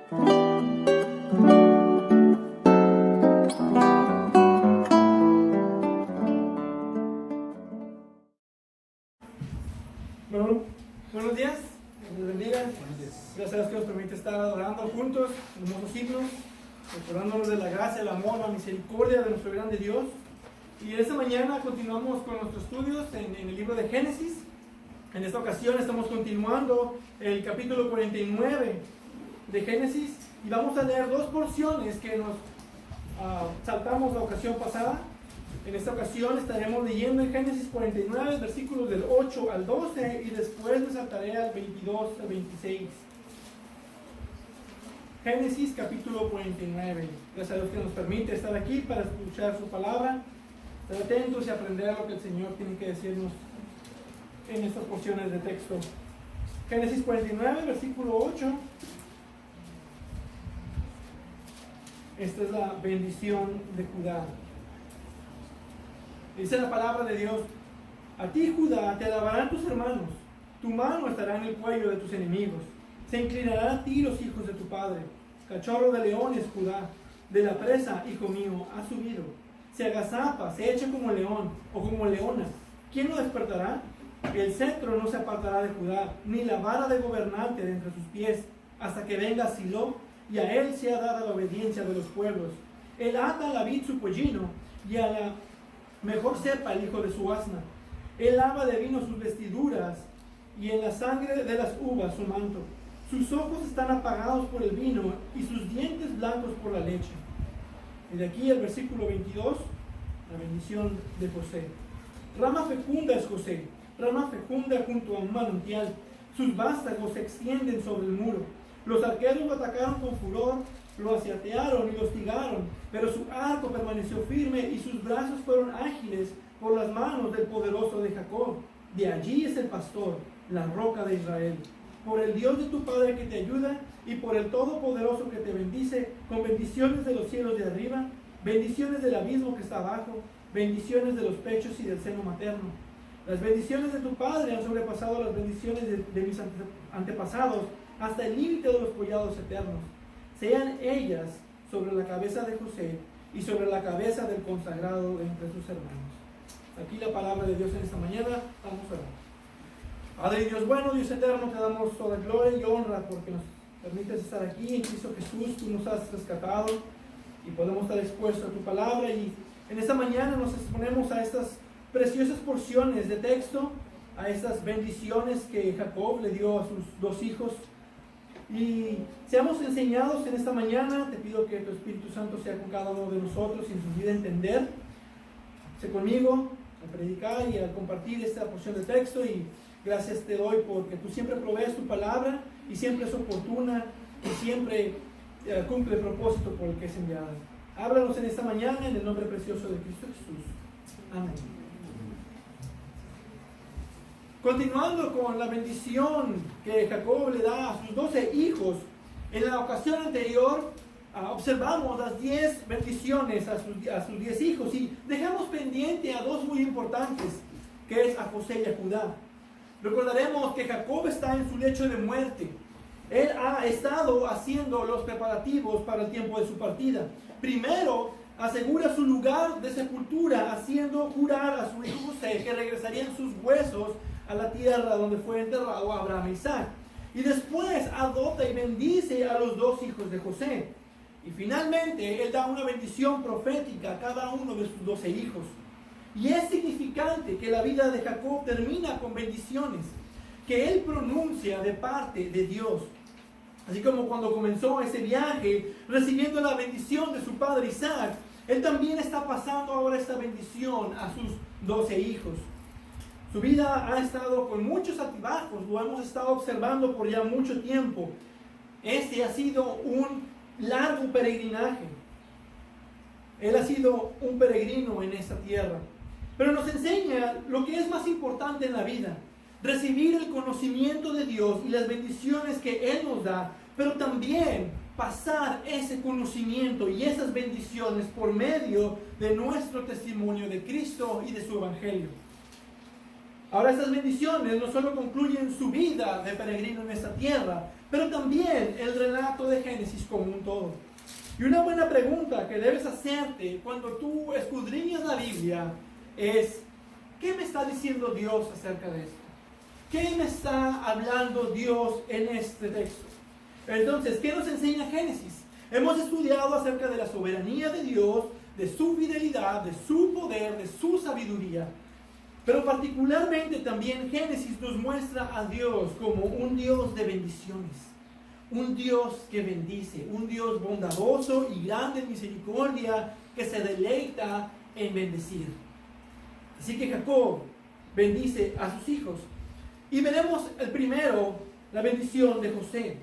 Bueno, buenos días, Dios les bendiga. Gracias a Dios que nos permite estar adorando juntos, hermosos himnos, recordándonos de la gracia, el amor, la misericordia de nuestro grande Dios. Y esta mañana continuamos con nuestros estudios en el libro de Génesis. En esta ocasión estamos continuando el capítulo 49 de Génesis y vamos a leer dos porciones que nos saltamos la ocasión pasada. En esta ocasión estaremos leyendo en Génesis 49, versículos del 8 al 12 y después me saltaré al 22 al 26. Génesis capítulo 49. Gracias a Dios que nos permite estar aquí para escuchar su palabra, estar atentos y aprender lo que el Señor tiene que decirnos en estas porciones de texto. Génesis 49, versículo 8. Esta es la bendición de Judá. Dice la palabra de Dios: a ti, Judá, te alabarán tus hermanos, tu mano estará en el cuello de tus enemigos, se inclinarán a ti los hijos de tu padre. Cachorro de leones, Judá, de la presa, hijo mío, ha subido. Se agazapa, se echa como león o como leona. ¿Quién lo despertará? El cetro no se apartará de Judá, ni la vara de gobernante de entre sus pies, hasta que venga Silo, y a él sea dada la obediencia de los pueblos. Él ata a la vid su pollino, y a la mejor cepa el hijo de su asna. Él lava de vino sus vestiduras, y en la sangre de las uvas su manto. Sus ojos están apagados por el vino, y sus dientes blancos por la leche. Y de aquí el versículo 22, la bendición de José. Rama fecunda es José, rama fecunda junto a un manantial. Sus vástagos se extienden sobre el muro. Los arqueros lo atacaron con furor, lo asaetearon y lo hostigaron, pero su arco permaneció firme y sus brazos fueron ágiles por las manos del poderoso de Jacob. De allí es el pastor, la roca de Israel. Por el Dios de tu Padre que te ayuda y por el Todopoderoso que te bendice, con bendiciones de los cielos de arriba, bendiciones del abismo que está abajo, bendiciones de los pechos y del seno materno. Las bendiciones de tu Padre han sobrepasado las bendiciones de mis antepasados hasta el límite de los collados eternos. Sean ellas sobre la cabeza de José y sobre la cabeza del consagrado entre sus hermanos. Aquí la palabra de Dios en esta mañana. Vamos a orar. Padre Dios bueno, Dios eterno, te damos toda gloria y honra porque nos permites estar aquí en Cristo Jesús. Tú nos has rescatado y podemos estar expuestos a tu palabra, y en esta mañana nos exponemos a estas preciosas porciones de texto, a estas bendiciones que Jacob le dio a sus dos hijos. Y seamos enseñados en esta mañana. Te pido que tu Espíritu Santo sea con cada uno de nosotros y nos ayude a entender. Sé conmigo al predicar y al compartir esta porción de texto, y gracias te doy porque tú siempre provees tu palabra y siempre es oportuna y siempre cumple el propósito por el que es enviada. Háblanos en esta mañana en el nombre precioso de Cristo Jesús. Amén. Continuando con la bendición que Jacob le da a sus 12 hijos, en la ocasión anterior observamos las 10 bendiciones a sus 10 hijos y dejamos pendiente a dos muy importantes, que es a José y a Judá. Recordaremos que Jacob está en su lecho de muerte. Él ha estado haciendo los preparativos para el tiempo de su partida. Primero asegura su lugar de sepultura, haciendo jurar a su hijo José que regresarían sus huesos a la tierra donde fue enterrado Abraham e Isaac. Y después adopta y bendice a los dos hijos de José. Y finalmente él da una bendición profética a cada uno de sus 12 hijos. Y es significante que la vida de Jacob termina con bendiciones que él pronuncia de parte de Dios. Así como cuando comenzó ese viaje recibiendo la bendición de su padre Isaac, él también está pasando ahora esta bendición a sus 12 hijos. Su vida ha estado con muchos altibajos, lo hemos estado observando por ya mucho tiempo. Este ha sido un largo peregrinaje. Él ha sido un peregrino en esta tierra. Pero nos enseña lo que es más importante en la vida: recibir el conocimiento de Dios y las bendiciones que Él nos da, pero también pasar ese conocimiento y esas bendiciones por medio de nuestro testimonio de Cristo y de su Evangelio. Ahora estas bendiciones no solo concluyen su vida de peregrino en esta tierra, pero también el relato de Génesis como un todo. Y una buena pregunta que debes hacerte cuando tú escudriñas la Biblia es: ¿qué me está diciendo Dios acerca de esto? ¿Qué me está hablando Dios en este texto? Entonces, ¿qué nos enseña Génesis? Hemos estudiado acerca de la soberanía de Dios, de su fidelidad, de su poder, de su sabiduría. Pero particularmente también Génesis nos muestra a Dios como un Dios de bendiciones. Un Dios que bendice, un Dios bondadoso y grande en misericordia, que se deleita en bendecir. Así que Jacob bendice a sus hijos. Y veremos el primero, la bendición de José.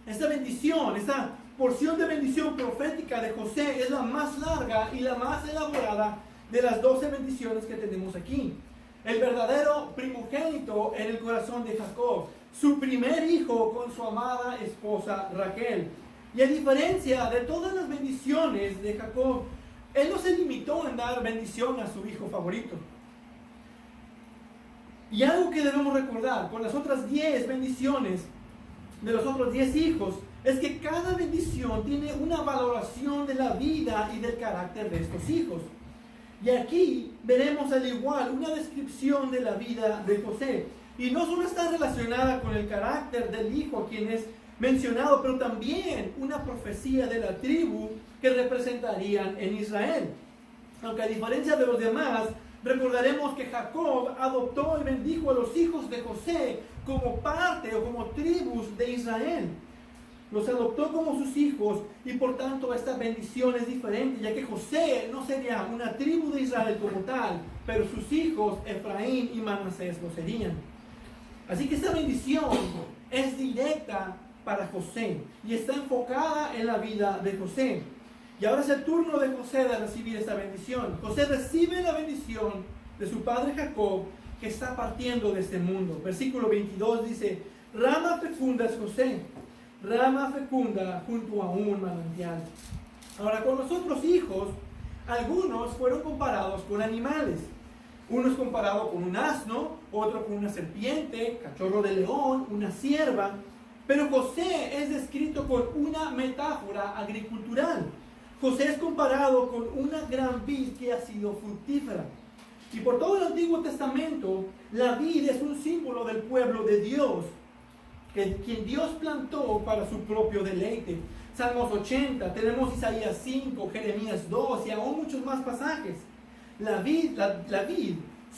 Esta bendición, esta porción de bendición profética de José es la más larga y la más elaborada de las 12 bendiciones que tenemos aquí. El verdadero primogénito en el corazón de Jacob, su primer hijo con su amada esposa Raquel. Y a diferencia de todas las bendiciones de Jacob, él no se limitó en dar bendición a su hijo favorito. Y algo que debemos recordar con las otras 10 bendiciones de los otros 10 hijos es que cada bendición tiene una valoración de la vida y del carácter de estos hijos. Y aquí veremos al igual una descripción de la vida de José. Y no solo está relacionada con el carácter del hijo, quien es mencionado, pero también una profecía de la tribu que representarían en Israel. Aunque a diferencia de los demás, recordaremos que Jacob adoptó y bendijo a los hijos de José como parte o como tribus de Israel. Los adoptó como sus hijos y por tanto esta bendición es diferente, ya que José no sería una tribu de Israel como tal, pero sus hijos Efraín y Manasés lo serían. Así que esta bendición es directa para José y está enfocada en la vida de José. Y ahora es el turno de José de recibir esta bendición. José recibe la bendición de su padre Jacob, que está partiendo de este mundo. Versículo 22 dice: rama fecunda es José, rama fecunda junto a un manantial. Ahora, con los otros hijos, algunos fueron comparados con animales. Uno es comparado con un asno, otro con una serpiente, cachorro de león, una cierva. Pero José es descrito con una metáfora agricultural. José es comparado con una gran vid que ha sido fructífera. Y por todo el Antiguo Testamento, la vid es un símbolo del pueblo de Dios, quien Dios plantó para su propio deleite. Salmos 80, tenemos Isaías 5, Jeremías 2 y aún muchos más pasajes. La vid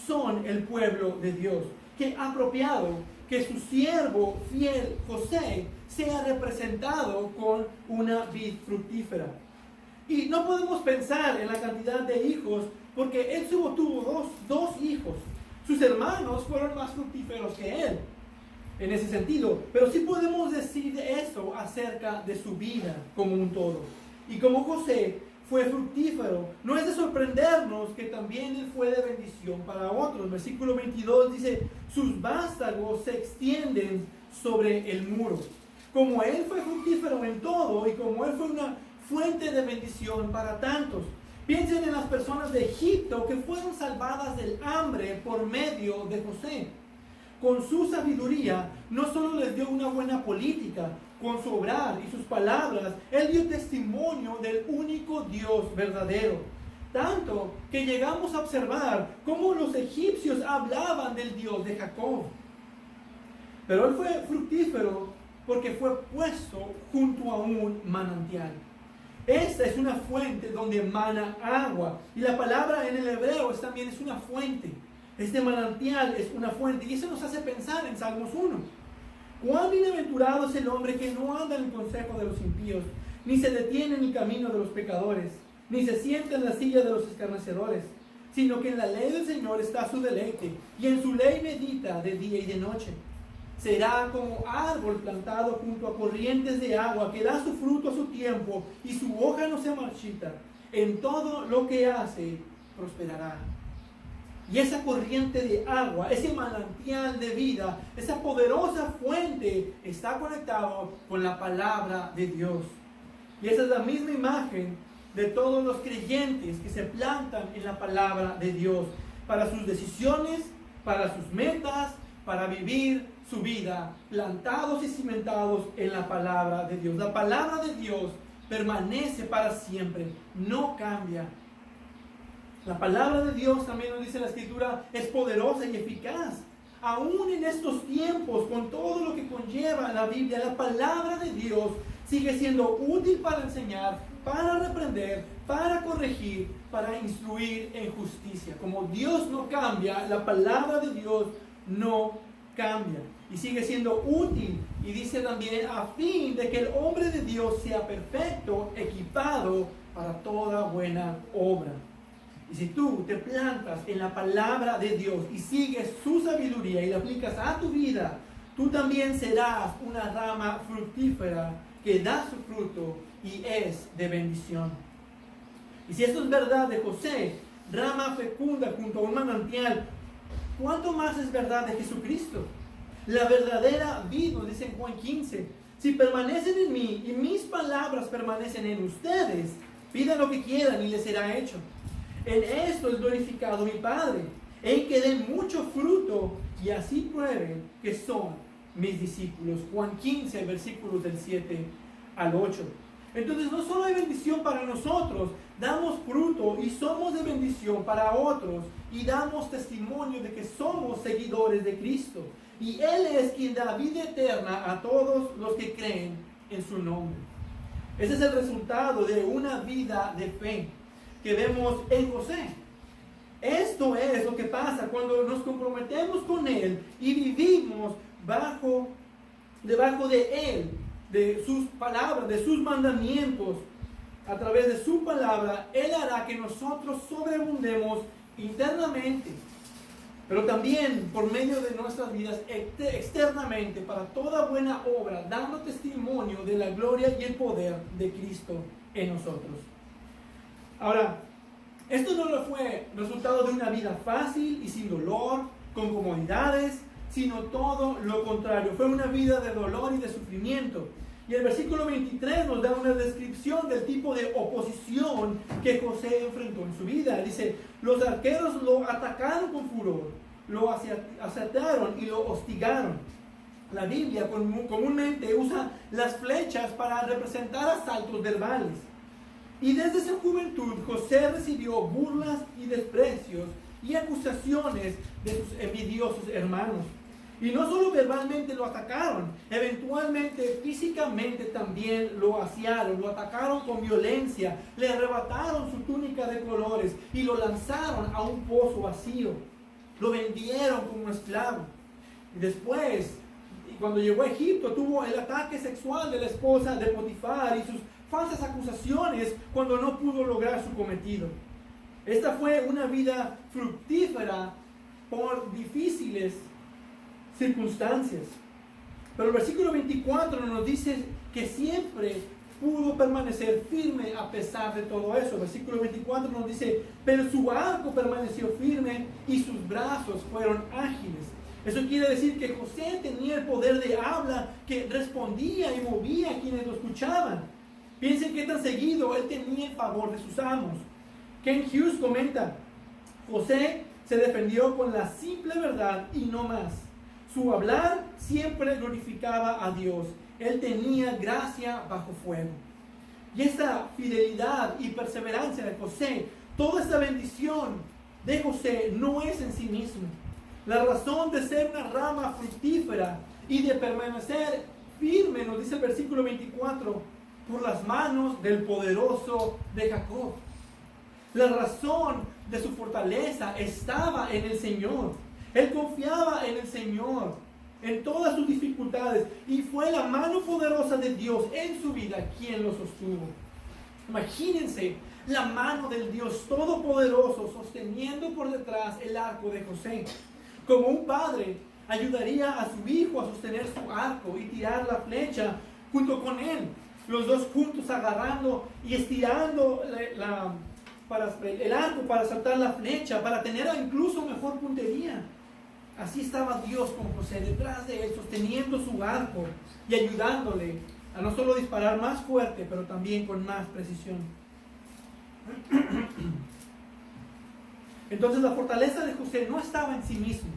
son el pueblo de Dios, que ha apropiado que su siervo fiel José sea representado con una vid fructífera. Y no podemos pensar en la cantidad de hijos, porque él solo tuvo dos hijos. Sus hermanos fueron más fructíferos que él, en ese sentido. Pero sí podemos decir eso acerca de su vida como un todo. Y como José fue fructífero, no es de sorprendernos que también él fue de bendición para otros. Versículo 22 dice: sus vástagos se extienden sobre el muro. Como él fue fructífero en todo y como él fue una fuente de bendición para tantos. Piensen en las personas de Egipto que fueron salvadas del hambre por medio de José. Con su sabiduría, no solo les dio una buena política, con su obrar y sus palabras, él dio testimonio del único Dios verdadero. Tanto que llegamos a observar cómo los egipcios hablaban del Dios de Jacob. Pero él fue fructífero porque fue puesto junto a un manantial. Esta es una fuente donde mana agua. Y la palabra en el hebreo también es una fuente. Este manantial es una fuente. Y eso nos hace pensar en Salmos 1. Cuán bienaventurado es el hombre que no anda en el consejo de los impíos, ni se detiene en el camino de los pecadores, ni se sienta en la silla de los escarnecedores, sino que en la ley del Señor está su deleite, y en su ley medita de día y de noche. Será como árbol plantado junto a corrientes de agua, que da su fruto a su tiempo, y su hoja no se marchita. En todo lo que hace, prosperará. Y esa corriente de agua, ese manantial de vida, esa poderosa fuente, está conectado con la palabra de Dios. Y esa es la misma imagen de todos los creyentes que se plantan en la palabra de Dios, para sus decisiones, para sus metas, para vivir su vida plantados y cimentados en la palabra de Dios. La palabra de Dios permanece para siempre, no cambia. La palabra de Dios, también nos dice la Escritura, es poderosa y eficaz. Aún en estos tiempos, con todo lo que conlleva la Biblia, la palabra de Dios sigue siendo útil para enseñar, para reprender, para corregir, para instruir en justicia. Como Dios no cambia, la palabra de Dios no cambia. Y sigue siendo útil. Y dice también, a fin de que el hombre de Dios sea perfecto, equipado para toda buena obra. Y si tú te plantas en la palabra de Dios y sigues su sabiduría y la aplicas a tu vida, tú también serás una rama fructífera que da su fruto y es de bendición. Y si esto es verdad de José, rama fecunda junto a un manantial, ¿cuánto más es verdad de Jesucristo? La verdadera vid, nos dice en Juan 15, si permanecen en mí y mis palabras permanecen en ustedes, pidan lo que quieran y les será hecho. En esto es glorificado mi Padre, en que den mucho fruto y así prueben que son mis discípulos. Juan 15, versículos del 7 al 8. Entonces no solo hay bendición para nosotros, damos fruto y somos de bendición para otros y damos testimonio de que somos seguidores de Cristo. Y Él es quien da vida eterna a todos los que creen en su nombre. Ese es el resultado de una vida de fe que vemos en José. Esto es lo que pasa cuando nos comprometemos con Él y vivimos debajo de Él, de sus palabras, de sus mandamientos. A través de su palabra, Él hará que nosotros sobreabundemos internamente, pero también por medio de nuestras vidas externamente, para toda buena obra, dando testimonio de la gloria y el poder de Cristo en nosotros. Ahora, esto no fue resultado de una vida fácil y sin dolor, con comodidades, sino todo lo contrario. Fue una vida de dolor y de sufrimiento. Y el versículo 23 nos da una descripción del tipo de oposición que José enfrentó en su vida. Dice, los arqueros lo atacaron con furor, lo asaltaron y lo hostigaron. La Biblia comúnmente usa las flechas para representar asaltos verbales. Y desde su juventud José recibió burlas y desprecios y acusaciones de sus envidiosos hermanos. Y no solo verbalmente lo atacaron, eventualmente físicamente también lo asiaron, lo atacaron con violencia, le arrebataron su túnica de colores y lo lanzaron a un pozo vacío. Lo vendieron como esclavo. Y después, cuando llegó a Egipto, tuvo el ataque sexual de la esposa de Potifar y sus falsas acusaciones cuando no pudo lograr su cometido. Esta fue una vida fructífera por difíciles circunstancias. Pero el versículo 24 nos dice que siempre pudo permanecer firme a pesar de todo eso. El versículo 24 nos dice, pero su arco permaneció firme y sus brazos fueron ágiles. Eso quiere decir que José tenía el poder de habla que respondía y movía a quienes lo escuchaban. Piensen qué tan seguido él tenía el favor de sus amos. Ken Hughes comenta, José se defendió con la simple verdad y no más. Su hablar siempre glorificaba a Dios. Él tenía gracia bajo fuego. Y esta fidelidad y perseverancia de José, toda esta bendición de José no es en sí mismo. La razón de ser una rama fructífera y de permanecer firme, nos dice el versículo 24, por las manos del poderoso de Jacob. La razón de su fortaleza estaba en el Señor. Él confiaba en el Señor en todas sus dificultades y fue la mano poderosa de Dios en su vida quien lo sostuvo. Imagínense la mano del Dios todopoderoso sosteniendo por detrás el arco de José. Como un padre ayudaría a su hijo a sostener su arco y tirar la flecha junto con él. Los dos juntos agarrando y estirando el arco para saltar la flecha, para tener incluso mejor puntería. Así estaba Dios con José, detrás de él, sosteniendo su arco y ayudándole a no solo disparar más fuerte, pero también con más precisión. Entonces la fortaleza de José no estaba en sí mismo,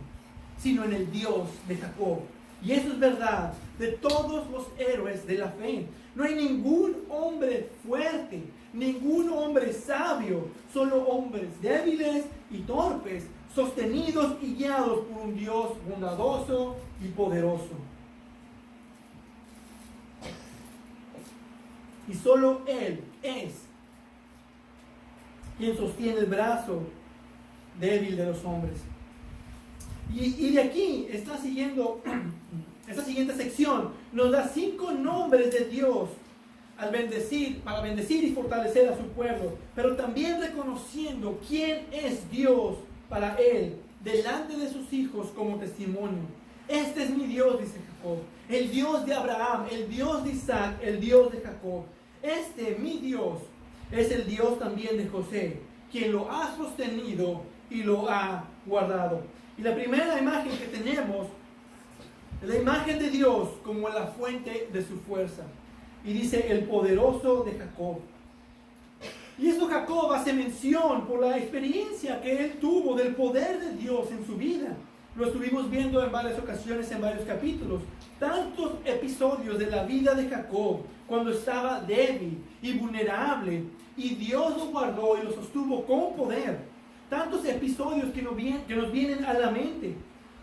sino en el Dios de Jacob. Y eso es verdad de todos los héroes de la fe. No hay ningún hombre fuerte, ningún hombre sabio, solo hombres débiles y torpes, sostenidos y guiados por un Dios bondadoso y poderoso. Y solo Él es quien sostiene el brazo débil de los hombres. Y de aquí está siguiendo esta siguiente sección. Nos da 5 nombres de Dios para bendecir y fortalecer a su pueblo, pero también reconociendo quién es Dios para él, delante de sus hijos como testimonio. Este es mi Dios, dice Jacob, el Dios de Abraham, el Dios de Isaac, el Dios de Jacob. Este, mi Dios, es el Dios también de José, quien lo ha sostenido y lo ha guardado. Y la primera imagen que tenemos es la imagen de Dios como la fuente de su fuerza. Y dice el poderoso de Jacob. Y esto Jacob hace mención por la experiencia que él tuvo del poder de Dios en su vida. Lo estuvimos viendo en varias ocasiones, en varios capítulos. Tantos episodios de la vida de Jacob, cuando estaba débil y vulnerable, y Dios lo guardó y lo sostuvo con poder. Tantos episodios que nos vienen a la mente.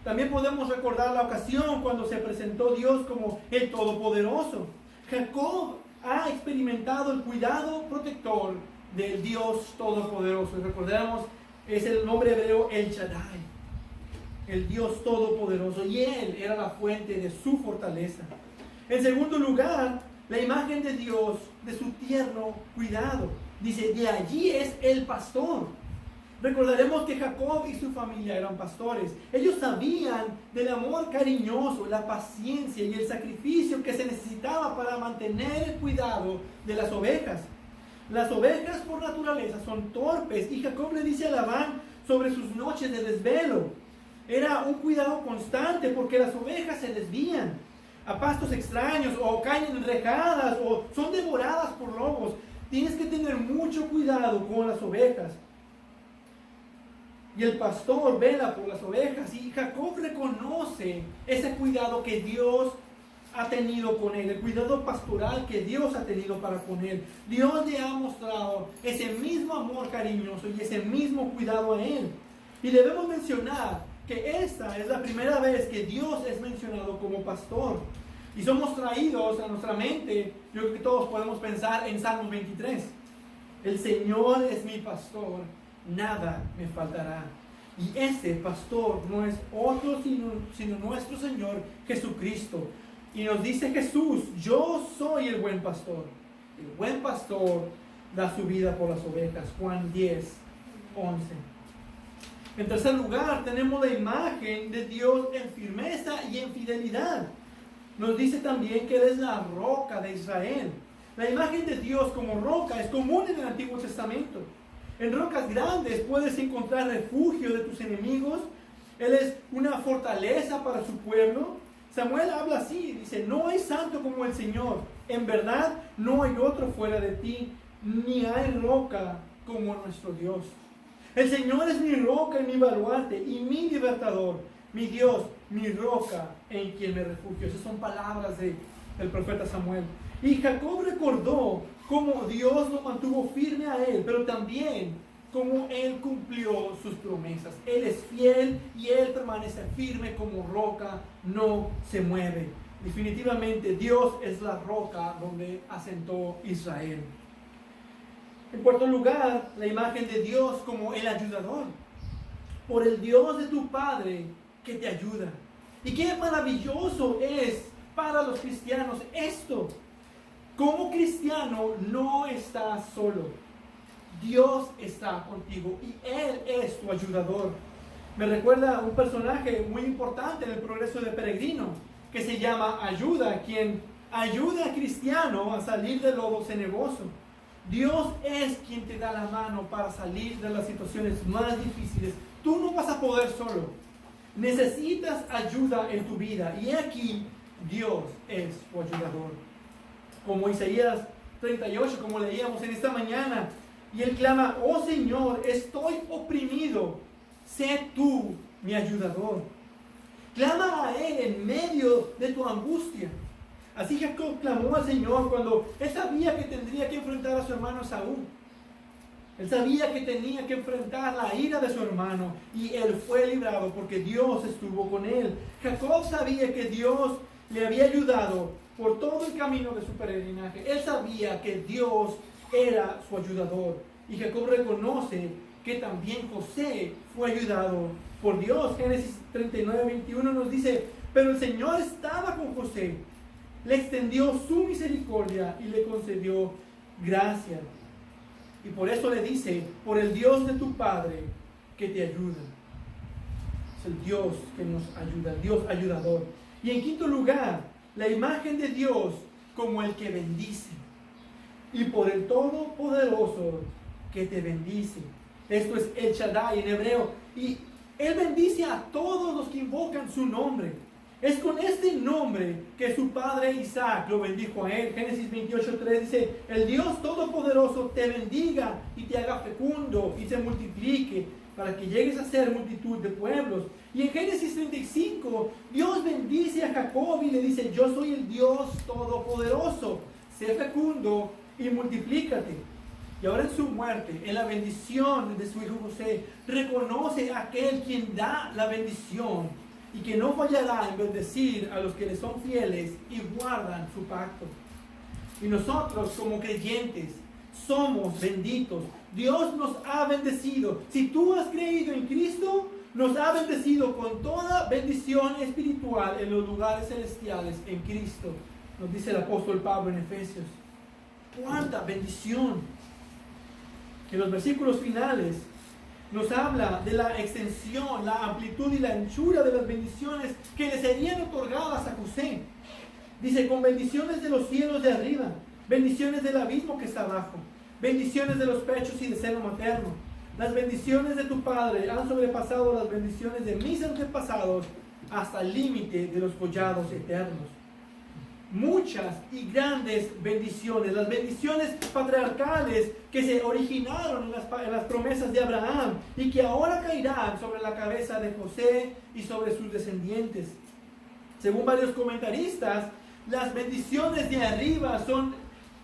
También podemos recordar la ocasión cuando se presentó Dios como el Todopoderoso. Jacob ha experimentado el cuidado protector del Dios Todopoderoso. Recordemos, es el nombre hebreo El Shaddai, el Dios Todopoderoso, y Él era la fuente de su fortaleza. En segundo lugar, la imagen de Dios, de su tierno cuidado. Dice, de allí es el pastor. Recordaremos que Jacob y su familia eran pastores. Ellos sabían del amor cariñoso, la paciencia y el sacrificio que se necesitaba para mantener el cuidado de las ovejas. Las ovejas por naturaleza son torpes, y Jacob le dice a Labán sobre sus noches de desvelo. Era un cuidado constante porque las ovejas se desvían a pastos extraños, o caen enrejadas, o son devoradas por lobos. Tienes que tener mucho cuidado con las ovejas. Y el pastor vela por las ovejas, y Jacob reconoce ese cuidado que Dios ha tenido con él, el cuidado pastoral que Dios ha tenido para con él. Dios le ha mostrado ese mismo amor cariñoso y ese mismo cuidado a él. Y debemos mencionar que esta es la primera vez que Dios es mencionado como pastor. Y somos traídos a nuestra mente, yo creo que todos podemos pensar en Salmos 23. El Señor es mi pastor, nada me faltará. Y ese pastor no es otro sino nuestro Señor Jesucristo. Y nos dice Jesús, yo soy el buen pastor. El buen pastor da su vida por las ovejas. Juan 10, 11. En tercer lugar, tenemos la imagen de Dios en firmeza y en fidelidad. Nos dice también que Él es la roca de Israel. La imagen de Dios como roca es común en el Antiguo Testamento. En rocas grandes puedes encontrar refugio de tus enemigos. Él es una fortaleza para su pueblo. Samuel habla así, dice, no hay santo como el Señor. En verdad, no hay otro fuera de ti, ni hay roca como nuestro Dios. El Señor es mi roca y mi baluarte y mi libertador, mi Dios, mi roca en quien me refugio. Esas son palabras del profeta Samuel. Y Jacob recordó cómo Dios lo mantuvo firme a él, pero también cómo él cumplió sus promesas. Él es fiel y él permanece firme como roca, no se mueve. Definitivamente Dios es la roca donde asentó Israel. En cuarto lugar, la imagen de Dios como el ayudador. Por el Dios de tu Padre que te ayuda. Y qué maravilloso es para los cristianos esto. Como cristiano no estás solo. Dios está contigo y Él es tu ayudador. Me recuerda a un personaje muy importante en el progreso de Peregrino, que se llama Ayuda, quien ayuda a cristiano a salir del lodo cenagoso. Dios es quien te da la mano para salir de las situaciones más difíciles. Tú no vas a poder solo. Necesitas ayuda en tu vida. Y aquí Dios es tu ayudador. Como Isaías 38, como leíamos en esta mañana. Y él clama, oh Señor, estoy oprimido. Sé tú mi ayudador. Clama a Él en medio de tu angustia. Así Jacob clamó al Señor cuando él sabía que tendría que enfrentar a su hermano Esaú. Él sabía que tenía que enfrentar la ira de su hermano y él fue librado porque Dios estuvo con él. Jacob sabía que Dios le había ayudado por todo el camino de su peregrinaje. Él sabía que Dios era su ayudador. Y Jacob reconoce que también José fue ayudado por Dios. Génesis 39:21 nos dice, pero el Señor estaba con José, le extendió su misericordia y le concedió gracia. Y por eso le dice, por el Dios de tu Padre que te ayuda. Es el Dios que nos ayuda, el Dios ayudador. Y en quinto lugar, la imagen de Dios como el que bendice. Y por el Todopoderoso que te bendice. Esto es el Shaddai en hebreo. Y Él bendice a todos los que invocan su nombre. Es con este nombre que su padre Isaac lo bendijo a él. Génesis 28:3 dice, el Dios Todopoderoso te bendiga y te haga fecundo y se multiplique para que llegues a ser multitud de pueblos. Y en Génesis 35, Dios bendice a Jacob y le dice, yo soy el Dios Todopoderoso, sé fecundo y multiplícate. Y ahora en su muerte, en la bendición de su hijo José, reconoce a aquel quien da la bendición y que no fallará en bendecir a los que le son fieles y guardan su pacto. Y nosotros como creyentes somos benditos. Dios nos ha bendecido. Si tú has creído en Cristo, nos ha bendecido con toda bendición espiritual en los lugares celestiales en Cristo. Nos dice el apóstol Pablo en Efesios. ¡Cuánta bendición! En los versículos finales nos habla de la extensión, la amplitud y la anchura de las bendiciones que le serían otorgadas a José. Dice, con bendiciones de los cielos de arriba, bendiciones del abismo que está abajo, bendiciones de los pechos y del seno materno. Las bendiciones de tu Padre han sobrepasado las bendiciones de mis antepasados hasta el límite de los collados eternos. Muchas y grandes bendiciones, las bendiciones patriarcales que se originaron en las promesas de Abraham y que ahora caerán sobre la cabeza de José y sobre sus descendientes. Según varios comentaristas, las bendiciones de arriba son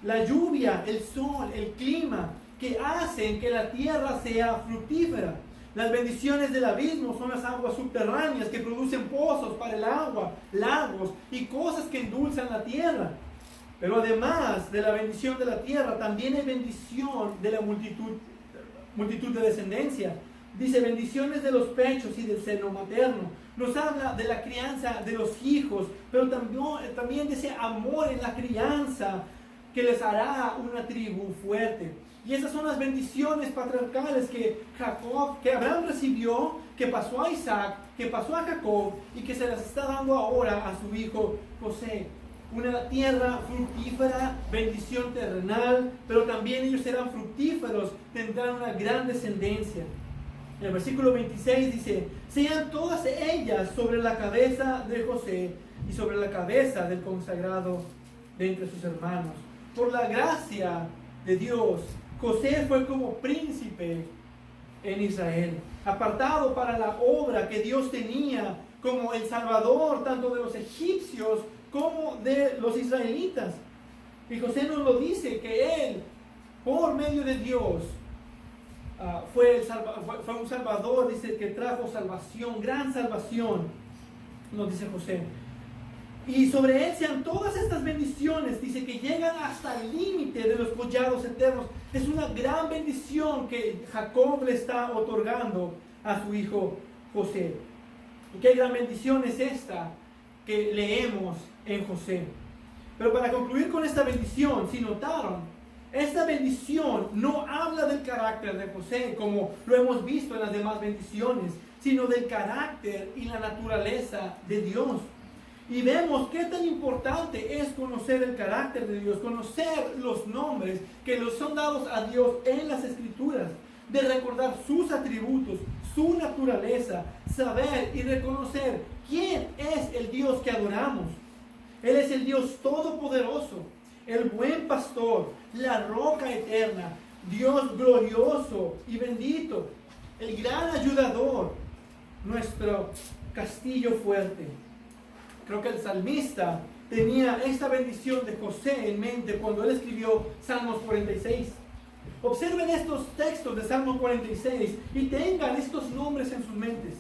la lluvia, el sol, el clima, que hacen que la tierra sea fructífera. Las bendiciones del abismo son las aguas subterráneas que producen pozos para el agua, lagos y cosas que endulzan la tierra. Pero además de la bendición de la tierra, también hay bendición de la multitud de descendencia. Dice bendiciones de los pechos y del seno materno. Nos habla de la crianza de los hijos, pero también de ese amor en la crianza que les hará una tribu fuerte. Y esas son las bendiciones patriarcales que Abraham recibió, que pasó a Isaac, que pasó a Jacob y que se las está dando ahora a su hijo José. Una tierra fructífera, bendición terrenal, pero también ellos serán fructíferos, tendrán una gran descendencia. En el versículo 26 dice, sean todas ellas sobre la cabeza de José y sobre la cabeza del consagrado de entre sus hermanos. Por la gracia de Dios, José fue como príncipe en Israel, apartado para la obra que Dios tenía como el Salvador, tanto de los egipcios como de los israelitas. Y José nos lo dice, que él, por medio de Dios, fue un Salvador, dice, que trajo salvación, gran salvación, nos dice José. Y sobre él sean todas estas bendiciones, dice, que llegan hasta el límite de los collados eternos. Es una gran bendición que Jacob le está otorgando a su hijo José. Y qué gran bendición es esta que leemos en José. Pero para concluir con esta bendición, si notaron, esta bendición no habla del carácter de José como lo hemos visto en las demás bendiciones, sino del carácter y la naturaleza de Dios. Y vemos qué tan importante es conocer el carácter de Dios, conocer los nombres que nos son dados a Dios en las Escrituras, de recordar sus atributos, su naturaleza, saber y reconocer quién es el Dios que adoramos. Él es el Dios todopoderoso, el buen pastor, la roca eterna, Dios glorioso y bendito, el gran ayudador, nuestro castillo fuerte. Creo que el salmista tenía esta bendición de José en mente cuando él escribió Salmos 46. Observen estos textos de Salmo 46 y tengan estos nombres en sus mentes.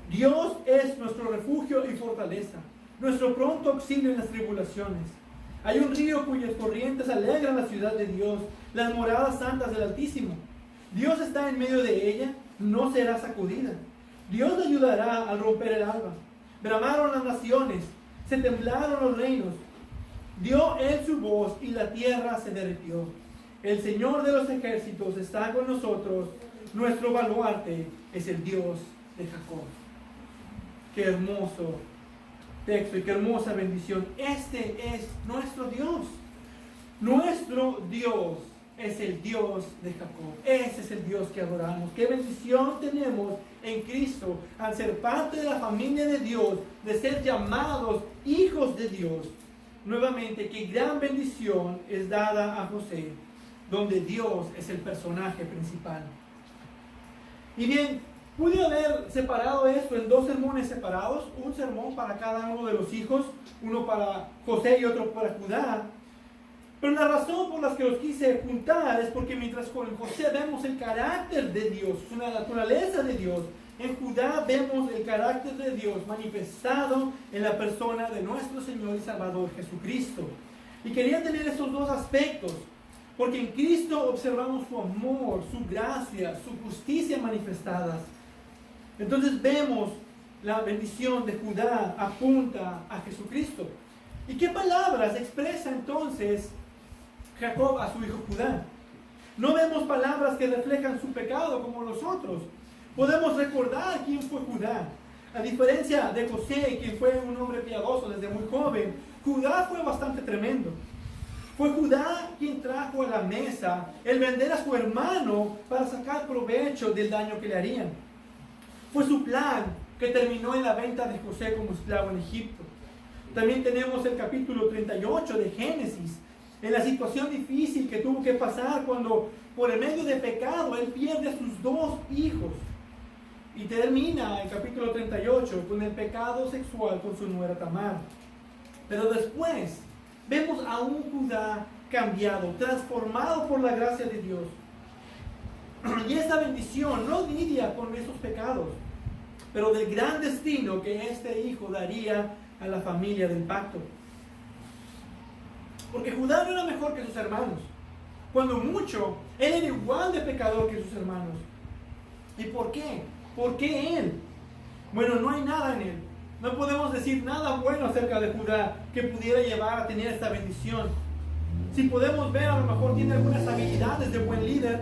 Dios es nuestro refugio y fortaleza, nuestro pronto auxilio en las tribulaciones. Hay un río cuyas corrientes alegran la ciudad de Dios, las moradas santas del Altísimo. Dios está en medio de ella, no será sacudida. Dios le ayudará al romper el alba. Bramaron las naciones, se temblaron los reinos. Dio él su voz y la tierra se derritió. El Señor de los ejércitos está con nosotros. Nuestro baluarte es el Dios de Jacob. Qué hermoso texto y qué hermosa bendición. Este es nuestro Dios. Nuestro Dios es el Dios de Jacob. Ese es el Dios que adoramos. Qué bendición tenemos en Cristo al ser parte de la familia de Dios, de ser llamados hijos de Dios. Nuevamente, qué gran bendición es dada a José, donde Dios es el personaje principal. Y bien, pude haber separado esto en dos sermones separados, un sermón para cada uno de los hijos, uno para José y otro para Judá. Pero la razón por la que los quise juntar es porque mientras con José vemos el carácter de Dios, una naturaleza de Dios, en Judá vemos el carácter de Dios manifestado en la persona de nuestro Señor y Salvador Jesucristo. Y quería tener estos dos aspectos, porque en Cristo observamos su amor, su gracia, su justicia manifestadas. Entonces vemos la bendición de Judá apunta a Jesucristo. ¿Y qué palabras expresa entonces Jacob a su hijo Judá? No vemos palabras que reflejan su pecado como nosotros. Podemos recordar quién fue Judá. A diferencia de José, quien fue un hombre piadoso desde muy joven, Judá fue bastante tremendo. Fue Judá quien trajo a la mesa el vender a su hermano para sacar provecho del daño que le harían. Fue su plan que terminó en la venta de José como esclavo en Egipto. También tenemos el capítulo 38 de Génesis, en la situación difícil que tuvo que pasar cuando por el medio de pecado él pierde a sus dos hijos. Y termina el capítulo 38 con el pecado sexual con su nuera Tamar. Pero después vemos a un Judá cambiado, transformado por la gracia de Dios. Y esta bendición no lidia con esos pecados, pero del gran destino que este hijo daría a la familia del pacto. Porque Judá no era mejor que sus hermanos. Cuando mucho, él era igual de pecador que sus hermanos. ¿Y por qué? ¿Por qué él? Bueno, no hay nada en él. No podemos decir nada bueno acerca de Judá que pudiera llevar a tener esta bendición. Si podemos ver, a lo mejor tiene algunas habilidades de buen líder,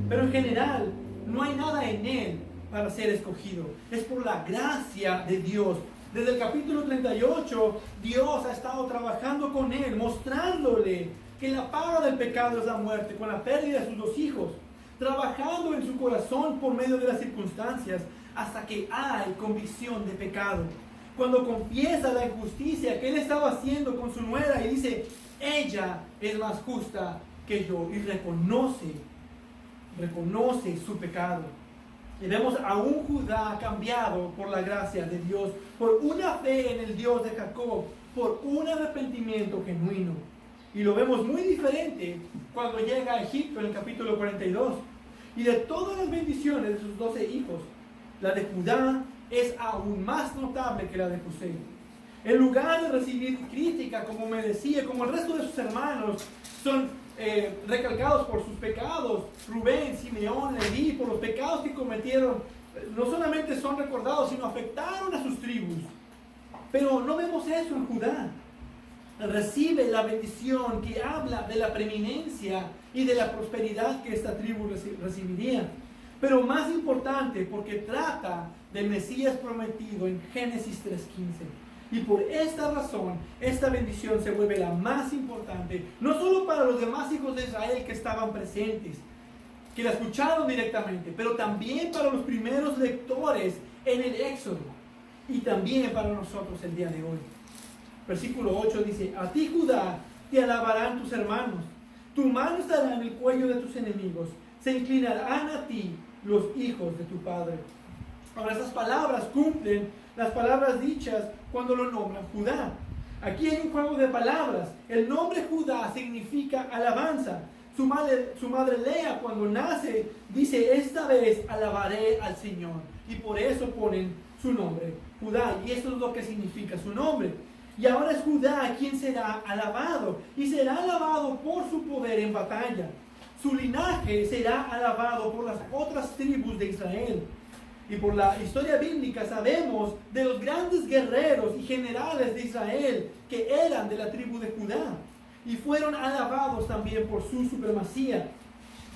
pero en general no hay nada en él para ser escogido. Es por la gracia de Dios. Desde el capítulo 38, Dios ha estado trabajando con él, mostrándole que la paga del pecado es la muerte, con la pérdida de sus dos hijos, trabajando en su corazón por medio de las circunstancias, hasta que hay convicción de pecado. Cuando confiesa la injusticia que él estaba haciendo con su nuera y dice, ella es más justa que yo, y reconoce su pecado. Y vemos a un Judá cambiado por la gracia de Dios, por una fe en el Dios de Jacob, por un arrepentimiento genuino. Y lo vemos muy diferente cuando llega a Egipto en el capítulo 42. Y de todas las bendiciones de sus 12 hijos, la de Judá es aún más notable que la de José. En lugar de recibir crítica como merecía, como el resto de sus hermanos, son recalcados por sus pecados. Rubén, Simeón, Leví, por los pecados que cometieron, no solamente son recordados, sino afectaron a sus tribus. Pero no vemos eso en Judá. Recibe la bendición que habla de la preeminencia y de la prosperidad que esta tribu recibiría. Pero más importante, porque trata del Mesías prometido en Génesis 3:15. Y por esta razón, esta bendición se vuelve la más importante, no solo para los demás hijos de Israel que estaban presentes, que la escucharon directamente, pero también para los primeros lectores en el Éxodo, y también para nosotros el día de hoy. Versículo 8 dice, a ti Judá te alabarán tus hermanos, tu mano estará en el cuello de tus enemigos, se inclinarán a ti los hijos de tu padre. Ahora, esas palabras cumplen las palabras dichas cuando lo nombran Judá. Aquí hay un juego de palabras. El nombre Judá significa alabanza. Su madre Lea, cuando nace, dice: esta vez alabaré al Señor. Y por eso ponen su nombre, Judá. Y eso es lo que significa su nombre. Y ahora es Judá quien será alabado. Y será alabado por su poder en batalla. Su linaje será alabado por las otras tribus de Israel. Y por la historia bíblica sabemos de los grandes guerreros y generales de Israel que eran de la tribu de Judá. Y fueron alabados también por su supremacía.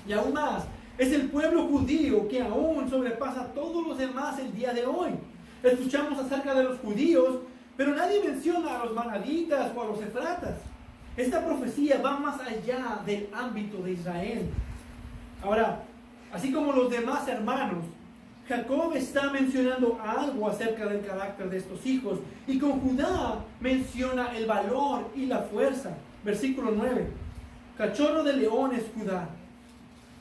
Y aún más, es el pueblo judío que aún sobrepasa a todos los demás el día de hoy. Escuchamos acerca de los judíos, pero nadie menciona a los manaditas o a los efratas. Esta profecía va más allá del ámbito de Israel. Ahora, así como los demás hermanos, Jacob está mencionando algo acerca del carácter de estos hijos, y con Judá menciona el valor y la fuerza. Versículo 9. Cachorro de león es Judá.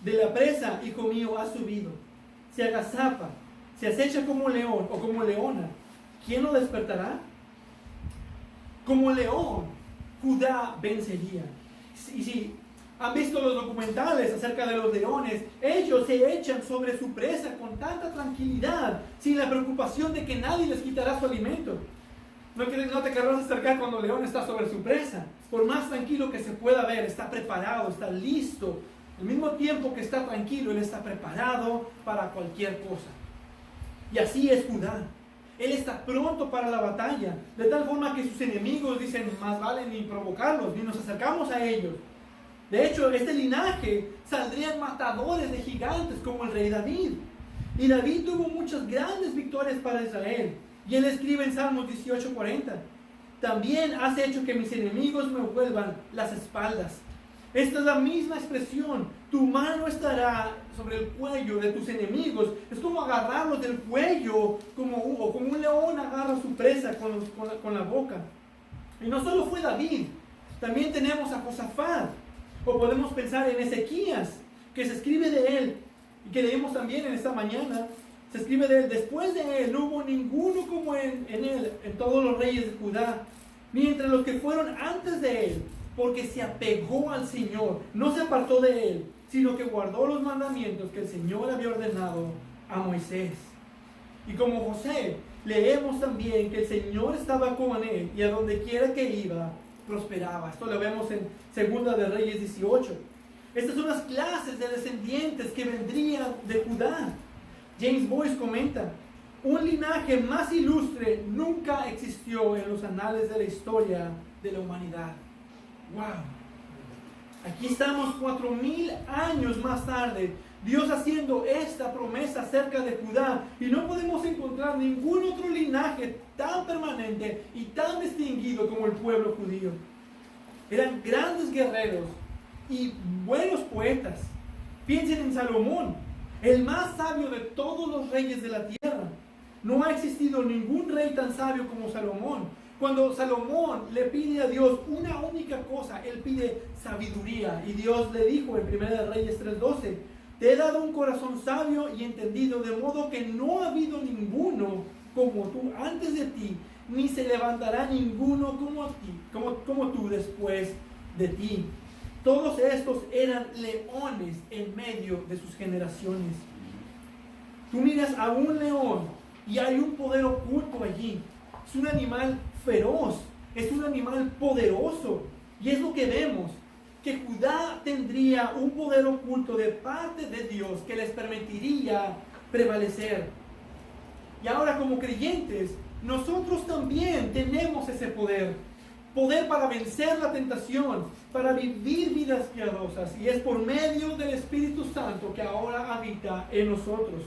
De la presa, hijo mío, ha subido. Se agazapa, se acecha como león o como leona. ¿Quién lo despertará? Como león, Judá vencería. Y si han visto los documentales acerca de los leones, ellos se echan sobre su presa con tanta tranquilidad, sin la preocupación de que nadie les quitará su alimento. No te querrás acercar cuando el león está sobre su presa. Por más tranquilo que se pueda ver, está preparado, está listo. Al mismo tiempo que está tranquilo, él está preparado para cualquier cosa. Y así es Judá. Él está pronto para la batalla, de tal forma que sus enemigos dicen: más vale ni provocarlos, ni nos acercamos a ellos. De hecho, este linaje saldrían matadores de gigantes como el rey David. Y David tuvo muchas grandes victorias para Israel. Y él escribe en Salmos 18:40: también has hecho que mis enemigos me vuelvan las espaldas. Esta es la misma expresión: tu mano estará sobre el cuello de tus enemigos. Es como agarrarlos del cuello, como un león agarra a su presa con la boca. Y no solo fue David, también tenemos a Josafat. O podemos pensar en Ezequías, que se escribe de él, y que leímos también en esta mañana. Se escribe de él: después de él no hubo ninguno como en él, en todos los reyes de Judá, ni entre los que fueron antes de él, porque se apegó al Señor, no se apartó de él, sino que guardó los mandamientos que el Señor había ordenado a Moisés. Y como José, leemos también que el Señor estaba con él, y a donde quiera que iba, prosperaba. Esto lo vemos en Segunda de Reyes 18. Estas son las clases de descendientes que vendrían de Judá. James Boyce comenta: un linaje más ilustre nunca existió en los anales de la historia de la humanidad. ¡Wow! Aquí estamos 4000 años más tarde, Dios haciendo esta promesa acerca de Judá, y no podemos encontrar ningún otro linaje tan permanente y tan distinguido como el pueblo judío. Eran grandes guerreros y buenos poetas. Piensen en Salomón, el más sabio de todos los reyes de la tierra. No ha existido ningún rey tan sabio como Salomón. Cuando Salomón le pide a Dios una única cosa, él pide sabiduría. Y Dios le dijo en 1 Reyes 3:12: te he dado un corazón sabio y entendido, de modo que no ha habido ninguno como tú antes de ti, ni se levantará ninguno como tú después de ti. Todos estos eran leones en medio de sus generaciones. Tú miras a un león y hay un poder oculto allí. Es un animal feroz, es un animal poderoso. Y es lo que vemos, que Judá tendría un poder oculto de parte de Dios que les permitiría prevalecer. Y ahora, como creyentes, nosotros también tenemos ese poder para vencer la tentación, para vivir vidas piadosas, y es por medio del Espíritu Santo que ahora habita en nosotros.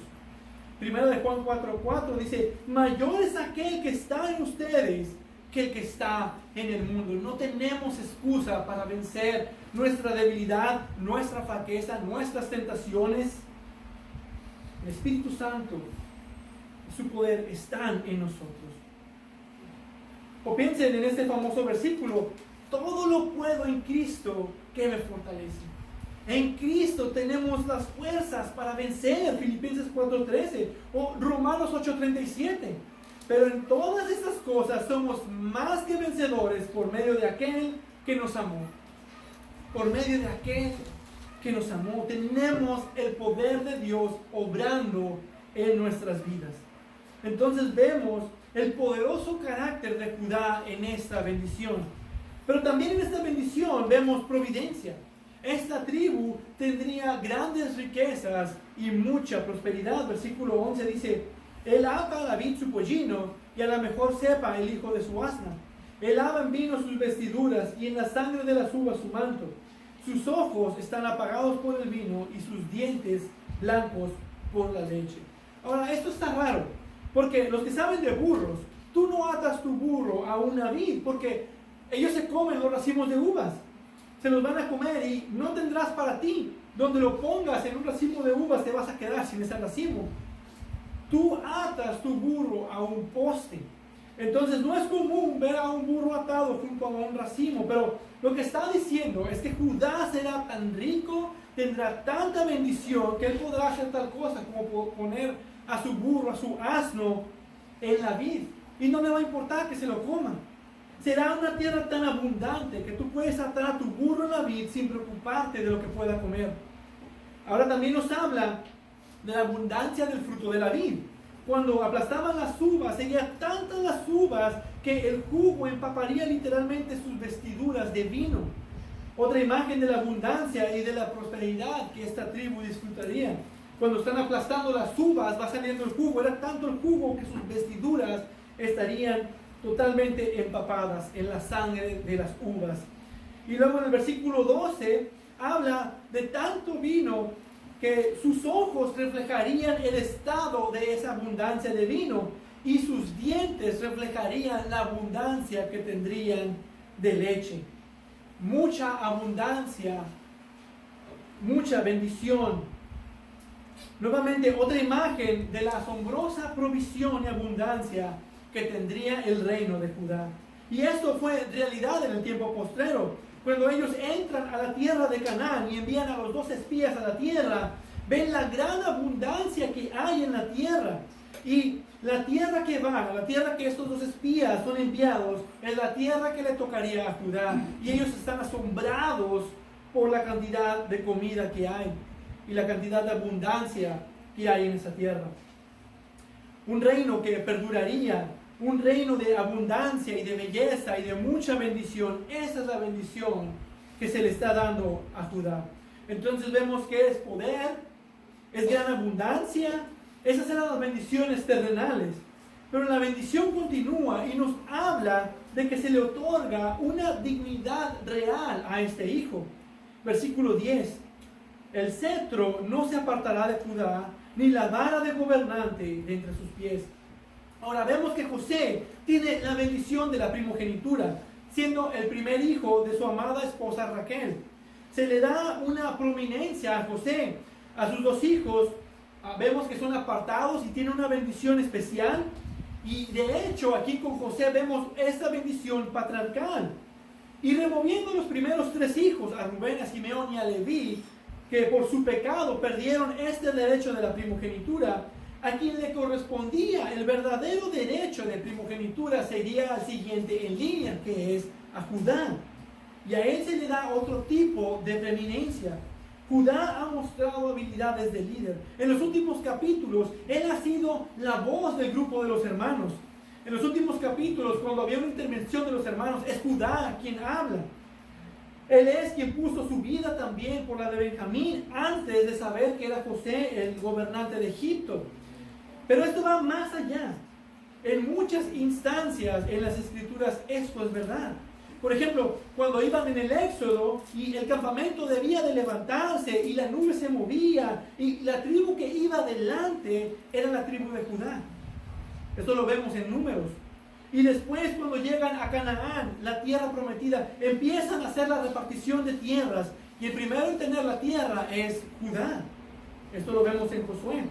Primero de Juan 4:4 dice: mayor es aquel que está en ustedes que el que está en el mundo. No tenemos excusa para vencer nuestra debilidad, nuestra flaqueza, nuestras tentaciones. El Espíritu Santo y su poder están en nosotros. O piensen en este famoso versículo: todo lo puedo en Cristo que me fortalece. En Cristo tenemos las fuerzas para vencer, Filipenses 4:13 o Romanos 8:37. Pero en todas estas cosas somos más que vencedores por medio de aquel que nos amó. Por medio de aquel que nos amó, tenemos el poder de Dios obrando en nuestras vidas. Entonces vemos el poderoso carácter de Judá en esta bendición. Pero también en esta bendición vemos providencia. Esta tribu tendría grandes riquezas y mucha prosperidad. Versículo 11 dice: Él ata a David su pollino y a la mejor cepa el hijo de su asna. Él lava en vino sus vestiduras y en la sangre de las uvas su manto. Sus ojos están apagados por el vino y sus dientes blancos por la leche. Ahora, esto está raro, porque los que saben de burros, tú no atas tu burro a una vid, porque ellos se comen los racimos de uvas. Se los van a comer y no tendrás para ti. Donde lo pongas en un racimo de uvas te vas a quedar sin ese racimo. Tú atas tu burro a un poste. Entonces no es común ver a un burro atado junto a un racimo, pero lo que está diciendo es que Judá será tan rico, tendrá tanta bendición, que él podrá hacer tal cosa como poner a su burro, a su asno en la vid, y no le va a importar que se lo coman. Será una tierra tan abundante que tú puedes atar a tu burro en la vid sin preocuparte de lo que pueda comer. Ahora también nos habla de la abundancia del fruto de la vid. Cuando aplastaban las uvas, serían tantas las uvas que el jugo empaparía literalmente sus vestiduras de vino. Otra imagen de la abundancia y de la prosperidad que esta tribu disfrutaría. Cuando están aplastando las uvas, va saliendo el jugo. Era tanto el jugo que sus vestiduras estarían totalmente empapadas en la sangre de las uvas. Y luego en el versículo 12 habla de tanto vino que sus ojos reflejarían el estado de esa abundancia de vino y sus dientes reflejarían la abundancia que tendrían de leche. Mucha abundancia, mucha bendición. Nuevamente otra imagen de la asombrosa provisión y abundancia que tendría el reino de Judá. Y esto fue realidad en el tiempo postrero. Cuando ellos entran a la tierra de Canaán y envían a los 2 espías a la tierra, ven la gran abundancia que hay en la tierra. Y la tierra que van, la tierra que estos 2 espías son enviados, es la tierra que le tocaría a Judá. Y ellos están asombrados por la cantidad de comida que hay y la cantidad de abundancia que hay en esa tierra. Un reino que perduraría, un reino de abundancia y de belleza y de mucha bendición. Esa es la bendición que se le está dando a Judá. Entonces vemos que es poder, es gran abundancia. Esas eran las bendiciones terrenales. Pero la bendición continúa y nos habla de que se le otorga una dignidad real a este hijo. Versículo 10. El cetro no se apartará de Judá, ni la vara de gobernante de entre sus pies. Ahora vemos que José tiene la bendición de la primogenitura, siendo el primer hijo de su amada esposa Raquel. Se le da una prominencia a José. A sus 2 hijos vemos que son apartados y tienen una bendición especial. Y de hecho aquí con José vemos esta bendición patriarcal. Y removiendo los primeros 3 hijos, a Rubén, a Simeón y a Leví, que por su pecado perdieron este derecho de la primogenitura, a quien le correspondía el verdadero derecho de primogenitura sería al siguiente en línea, que es a Judá. Y a él se le da otro tipo de preeminencia. Judá ha mostrado habilidades de líder. En los últimos capítulos, él ha sido la voz del grupo de los hermanos. En los últimos capítulos, cuando había una intervención de los hermanos, es Judá quien habla. Él es quien puso su vida también por la de Benjamín antes de saber que era José el gobernante de Egipto. Pero esto va más allá. En muchas instancias en las escrituras esto es verdad. Por ejemplo, cuando iban en el Éxodo y el campamento debía de levantarse y la nube se movía y la tribu que iba adelante era la tribu de Judá. Esto lo vemos en Números. Y después cuando llegan a Canaán, la tierra prometida, empiezan a hacer la repartición de tierras. Y el primero en tener la tierra es Judá. Esto lo vemos en Josué.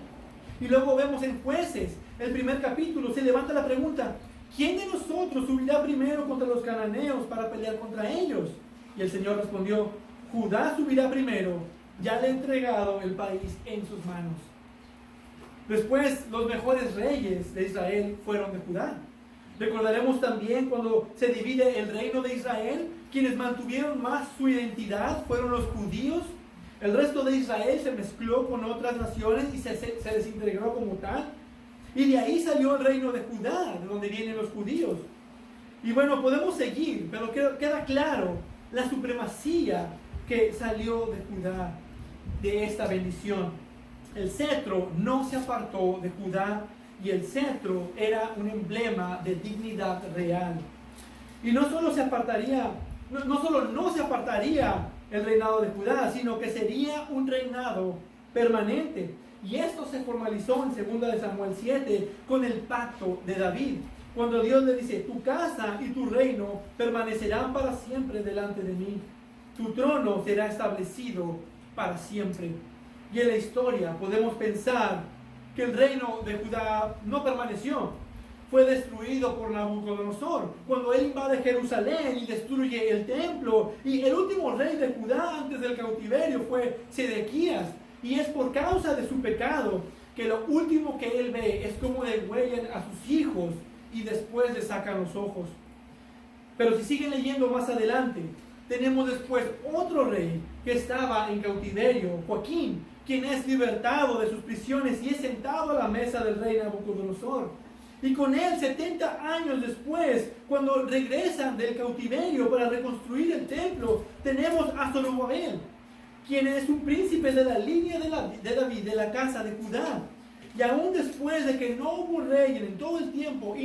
Y luego vemos en Jueces, el primer capítulo, se levanta la pregunta: ¿quién de nosotros subirá primero contra los cananeos para pelear contra ellos? Y el Señor respondió: Judá subirá primero ya le ha entregado el país en sus manos. Después, los mejores reyes de Israel fueron de Judá. Recordaremos también cuando se divide el reino de Israel, quienes mantuvieron más su identidad fueron los judíos. El resto de Israel se mezcló con otras naciones y se desintegró como tal. Y de ahí salió el reino de Judá, de donde vienen los judíos. Y bueno, podemos seguir, pero queda claro la supremacía que salió de Judá, de esta bendición. El cetro no se apartó de Judá, y el cetro era un emblema de dignidad real. Y no solo no se apartaría el reinado de Judá, sino que sería un reinado permanente. Y esto se formalizó en 2 Samuel 7 con el pacto de David, cuando Dios le dice: tu casa y tu reino permanecerán para siempre delante de mí. Tu trono será establecido para siempre. Y en la historia podemos pensar que el reino de Judá no permaneció. Fue destruido por Nabucodonosor cuando él invade Jerusalén y destruye el templo. Y el último rey de Judá antes del cautiverio fue Sedequías. Y es por causa de su pecado que lo último que él ve es cómo degüellan a sus hijos y después le sacan los ojos. Pero si siguen leyendo más adelante, tenemos después otro rey que estaba en cautiverio, Joaquín, quien es libertado de sus prisiones y es sentado a la mesa del rey Nabucodonosor. Y con él, 70 años después, cuando regresan del cautiverio para reconstruir el templo, tenemos a Zorobabel, quien es un príncipe de la línea de David, de la casa de Judá. Y aún después de que no hubo rey en todo el tiempo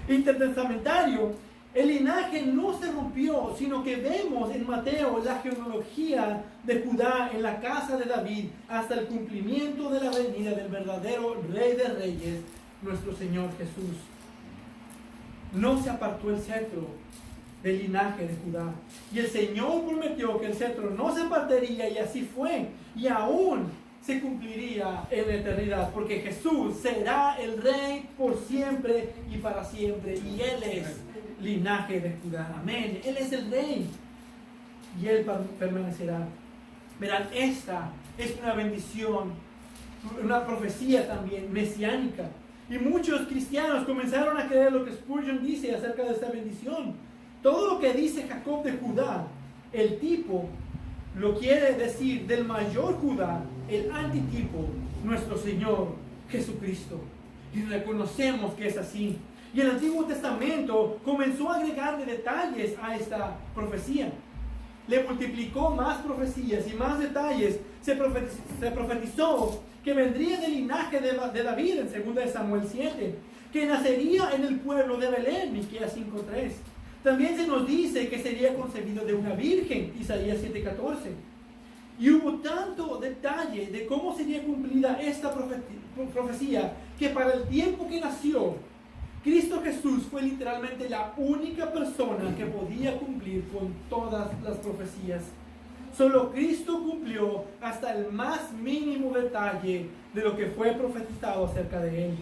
intertestamentario, el linaje no se rompió, sino que vemos en Mateo la genealogía de Judá en la casa de David hasta el cumplimiento de la venida del verdadero Rey de Reyes, nuestro Señor Jesús. No se apartó el cetro del linaje de Judá. Y el Señor prometió que el cetro no se apartaría, y así fue. Y aún se cumpliría en la eternidad, porque Jesús será el Rey por siempre y para siempre. Y Él es linaje de Judá. Amén. Él es el Rey. Y Él permanecerá. Verán, esta es una bendición, una profecía también mesiánica. Y muchos cristianos comenzaron a creer lo que Spurgeon dice acerca de esta bendición. Todo lo que dice Jacob de Judá, el tipo lo quiere decir del mayor Judá, el antitipo, nuestro Señor Jesucristo. Y reconocemos que es así. Y el Antiguo Testamento comenzó a agregarle detalles a esta profecía. Le multiplicó más profecías y más detalles. Se profetizó que vendría del linaje de David en 2 Samuel 7, que nacería en el pueblo de Belén, Miqueas 5:3. También se nos dice que sería concebido de una virgen, Isaías 7:14. Y hubo tanto detalle de cómo sería cumplida esta profecía, que para el tiempo que nació, Cristo Jesús fue literalmente la única persona que podía cumplir con todas las profecías. Solo Cristo cumplió hasta el más mínimo detalle de lo que fue profetizado acerca de él.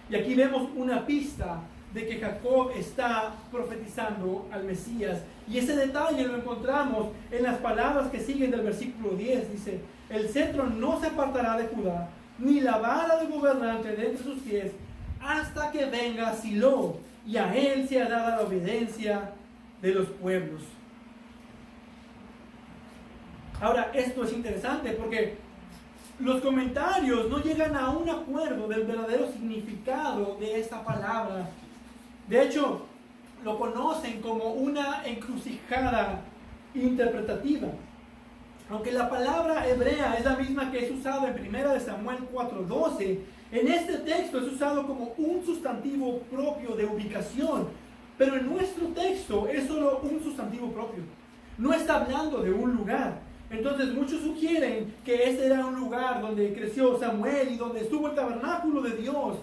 Y aquí vemos una pista de que Jacob está profetizando al Mesías. Y ese detalle lo encontramos en las palabras que siguen del versículo 10. Dice: el cetro no se apartará de Judá, ni la vara de gobernante de entre sus pies, hasta que venga Silo, y a él sea dada la obediencia de los pueblos. Ahora, esto es interesante porque los comentarios no llegan a un acuerdo del verdadero significado de esta palabra. De hecho, lo conocen como una encrucijada interpretativa. Aunque la palabra hebrea es la misma que es usada en 1 Samuel 4:12, en este texto es usado como un sustantivo propio de ubicación. Pero en nuestro texto es solo un sustantivo propio. No está hablando de un lugar. Entonces muchos sugieren que este era un lugar donde creció Samuel y donde estuvo el tabernáculo de Dios.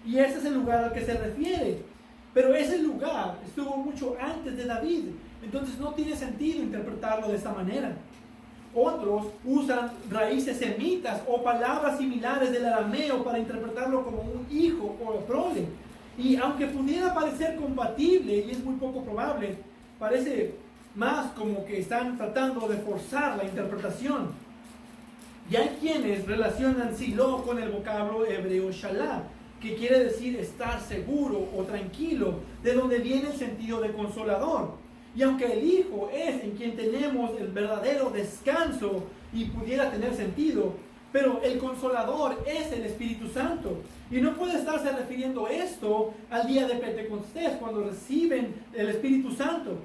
Y ese es el lugar al que se refiere. Pero ese lugar estuvo mucho antes de David. Entonces no tiene sentido interpretarlo de esta manera. Otros usan raíces semitas o palabras similares del arameo para interpretarlo como un hijo o prole. Y aunque pudiera parecer compatible, y es muy poco probable, parece más como que están tratando de forzar la interpretación. Y hay quienes relacionan Silo con el vocablo hebreo Shalah, que quiere decir estar seguro o tranquilo, de donde viene el sentido de consolador. Y aunque el Hijo es en quien tenemos el verdadero descanso y pudiera tener sentido, pero el Consolador es el Espíritu Santo. Y no puede estarse refiriendo esto al día de Pentecostés, cuando reciben el Espíritu Santo.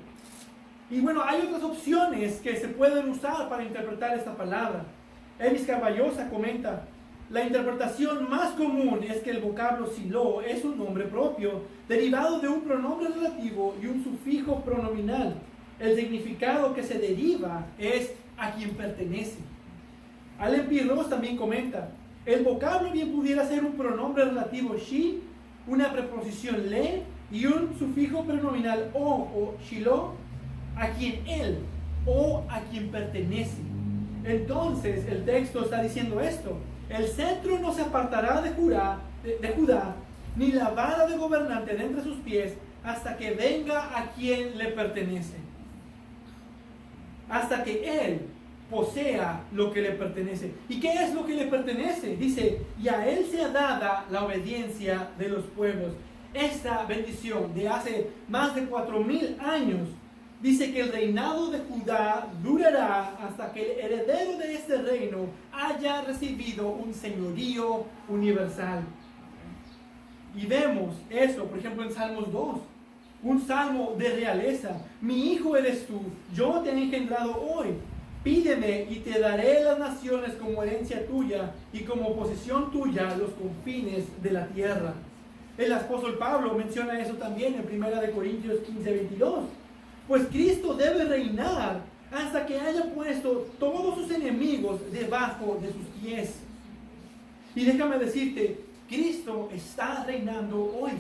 Y bueno, hay otras opciones que se pueden usar para interpretar esta palabra. Evis Carballosa comenta: la interpretación más común es que el vocablo Silo es un nombre propio, derivado de un pronombre relativo y un sufijo pronominal. El significado que se deriva es a quien pertenece. Allen P. Ross también comenta: el vocablo bien pudiera ser un pronombre relativo she, una preposición le y un sufijo pronominal o shilo, a quien él o a quien pertenece. Entonces el texto está diciendo esto: el cetro no se apartará de Judá, ni la vara de gobernante de entre sus pies, hasta que venga a quien le pertenece. Hasta que él posea lo que le pertenece. ¿Y qué es lo que le pertenece? Dice: y a él sea dada la obediencia de los pueblos. Esta bendición de hace más de 4000 años dice que el reinado de Judá durará hasta que el heredero de este reino haya recibido un señorío universal. Y vemos eso, por ejemplo, en Salmos 2. Un salmo de realeza: mi hijo eres tú, yo te he engendrado hoy. Pídeme y te daré las naciones como herencia tuya y como posesión tuya los confines de la tierra. El apóstol Pablo menciona eso también en 1 Corintios 15:22. Pues Cristo debe reinar hasta que haya puesto todos sus enemigos debajo de sus pies. Y déjame decirte, Cristo está reinando hoy.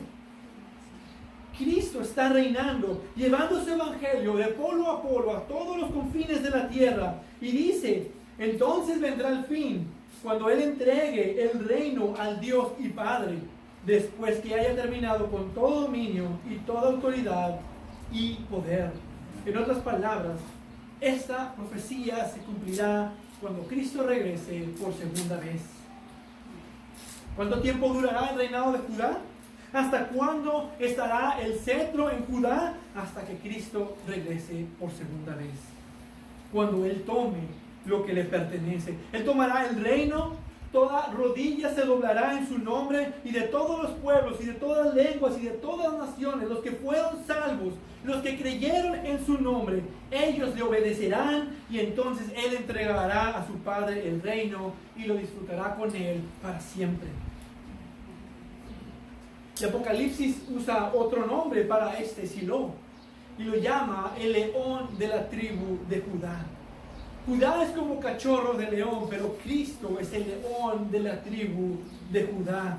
Cristo está reinando, llevando su evangelio de polo a polo a todos los confines de la tierra. Y dice: entonces vendrá el fin, cuando Él entregue el reino al Dios y Padre, después que haya terminado con todo dominio y toda autoridad y poder. En otras palabras, esta profecía se cumplirá cuando Cristo regrese por segunda vez. ¿Cuánto tiempo durará el reinado de Judá? ¿Hasta cuándo estará el cetro en Judá? Hasta que Cristo regrese por segunda vez. Cuando Él tome lo que le pertenece. Él tomará el reino, toda rodilla se doblará en su nombre, y de todos los pueblos y de todas lenguas y de todas las naciones, los que fueron salvos, los que creyeron en su nombre, ellos le obedecerán, y entonces Él entregará a su Padre el reino y lo disfrutará con Él para siempre. El Apocalipsis usa otro nombre para este Silo y lo llama el león de la tribu de Judá. Judá es como cachorro de león, pero Cristo es el león de la tribu de Judá.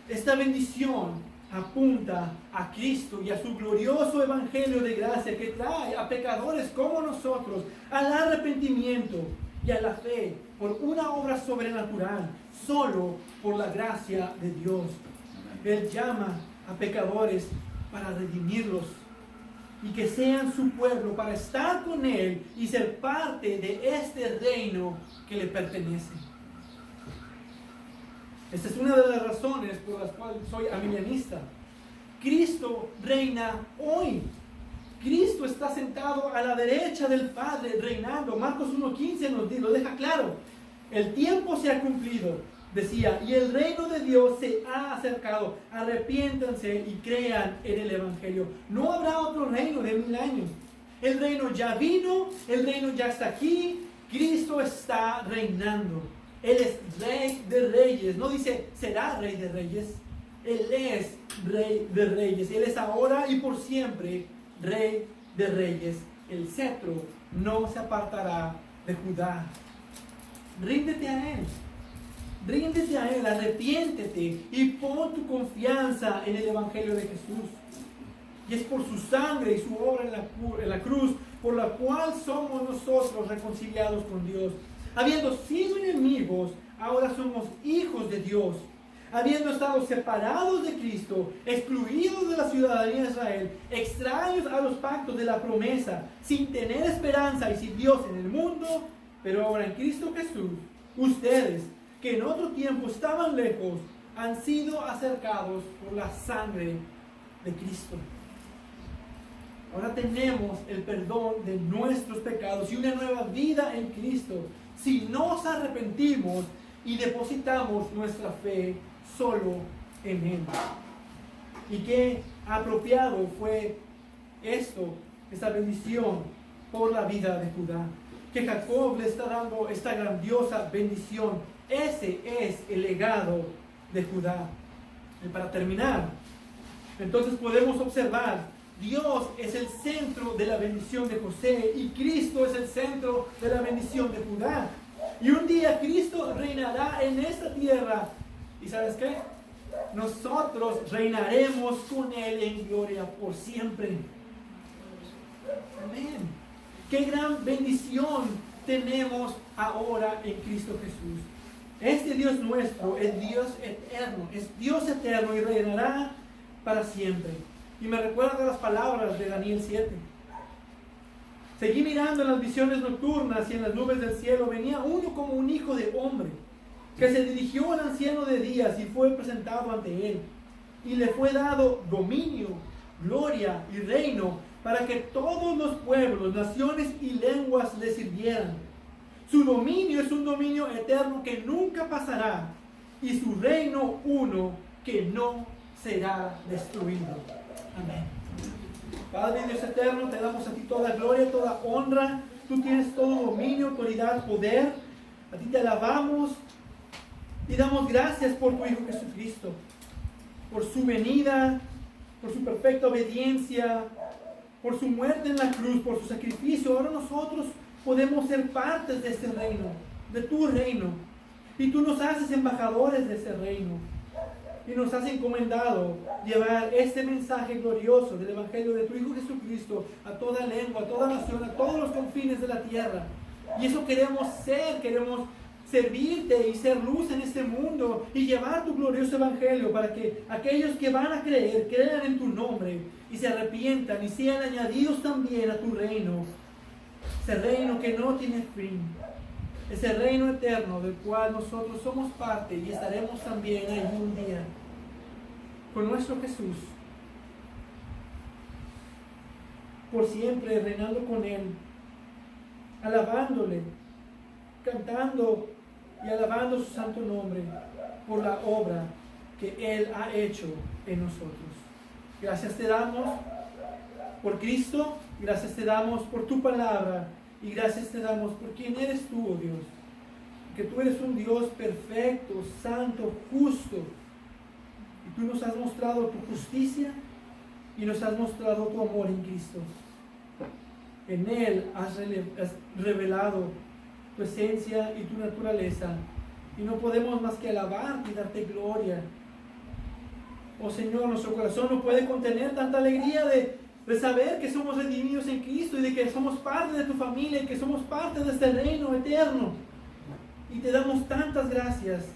Esta bendición apunta a Cristo y a su glorioso evangelio de gracia que trae a pecadores como nosotros al arrepentimiento y a la fe por una obra sobrenatural, solo por la gracia de Dios. Él llama a pecadores para redimirlos y que sean su pueblo, para estar con Él y ser parte de este reino que le pertenece. Esta es una de las razones por las cuales soy arminianista. Cristo reina hoy. Cristo está sentado a la derecha del Padre reinando. Marcos 1:15 lo deja claro. El tiempo se ha cumplido, decía, y el reino de Dios se ha acercado. Arrepiéntanse y crean en el evangelio. No habrá otro reino de 1000 años. El reino ya vino, el reino ya está aquí. Cristo está reinando. Él es rey de reyes. No dice será rey de reyes. Él es rey de reyes. Él es ahora y por siempre rey de reyes. El cetro no se apartará de Judá. Ríndete a Él. Ríndete a Él, arrepiéntete y pon tu confianza en el evangelio de Jesús. Y es por su sangre y su obra en la cruz por la cual somos nosotros reconciliados con Dios. Habiendo sido enemigos, ahora somos hijos de Dios. habiendo estado separados de Cristo, excluidos de la ciudadanía de Israel, extraños a los pactos de la promesa, sin tener esperanza y sin Dios en el mundo, pero ahora en Cristo Jesús, ustedes, que en otro tiempo estaban lejos, han sido acercados por la sangre de Cristo. Ahora tenemos el perdón de nuestros pecados y una nueva vida en Cristo, si nos arrepentimos y depositamos nuestra fe solo en Él. Y qué apropiado fue esta bendición por la vida de Judá, que Jacob le está dando esta grandiosa bendición. Ese es el legado de Judá. Y para terminar, entonces podemos observar, Dios es el centro de la bendición de José y Cristo es el centro de la bendición de Judá. Y un día Cristo reinará en esta tierra. ¿Y sabes qué? Nosotros reinaremos con Él en gloria por siempre. Amén. Qué gran bendición tenemos ahora en Cristo Jesús. Este Dios nuestro es Dios eterno y reinará para siempre. Y me recuerda las palabras de Daniel 7. Seguí mirando en las visiones nocturnas y en las nubes del cielo venía uno como un hijo de hombre, que se dirigió al anciano de días y fue presentado ante él. Y le fue dado dominio, gloria y reino para que todos los pueblos, naciones y lenguas le sirvieran. Su dominio es un dominio eterno que nunca pasará y su reino uno que no será destruido. Amén. Padre Dios eterno, te damos a ti toda gloria, toda honra. Tú tienes todo dominio, autoridad, poder. A ti te alabamos y damos gracias por tu Hijo Jesucristo, por su venida, por su perfecta obediencia, por su muerte en la cruz, por su sacrificio. Ahora nosotros podemos ser partes de este reino, de tu reino. Y tú nos haces embajadores de ese reino. Y nos has encomendado llevar este mensaje glorioso del Evangelio de tu Hijo Jesucristo a toda lengua, a toda nación, a todos los confines de la tierra. Y eso queremos ser, queremos servirte y ser luz en este mundo y llevar tu glorioso Evangelio para que aquellos que van a creer, crean en tu nombre y se arrepientan y sean añadidos también a tu reino. Ese reino que no tiene fin. Ese reino eterno del cual nosotros somos parte y estaremos también ahí un día con nuestro Jesús, por siempre reinando con Él, alabándole, cantando y alabando su santo nombre por la obra que Él ha hecho en nosotros. Gracias te damos por Cristo, gracias te damos por tu palabra. Y gracias te damos por quien eres tú, oh Dios. Que tú eres un Dios perfecto, santo, justo. Y tú nos has mostrado tu justicia y nos has mostrado tu amor en Cristo. En Él has revelado tu esencia y tu naturaleza. Y no podemos más que alabarte y darte gloria. Oh Señor, nuestro corazón no puede contener tanta alegría de saber que somos redimidos en Cristo y de que somos parte de tu familia y que somos parte de este reino eterno. Y te damos tantas gracias.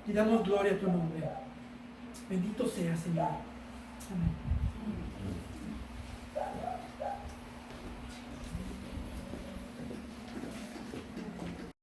Y damos gloria a tu nombre. Bendito sea, Señor. Amén.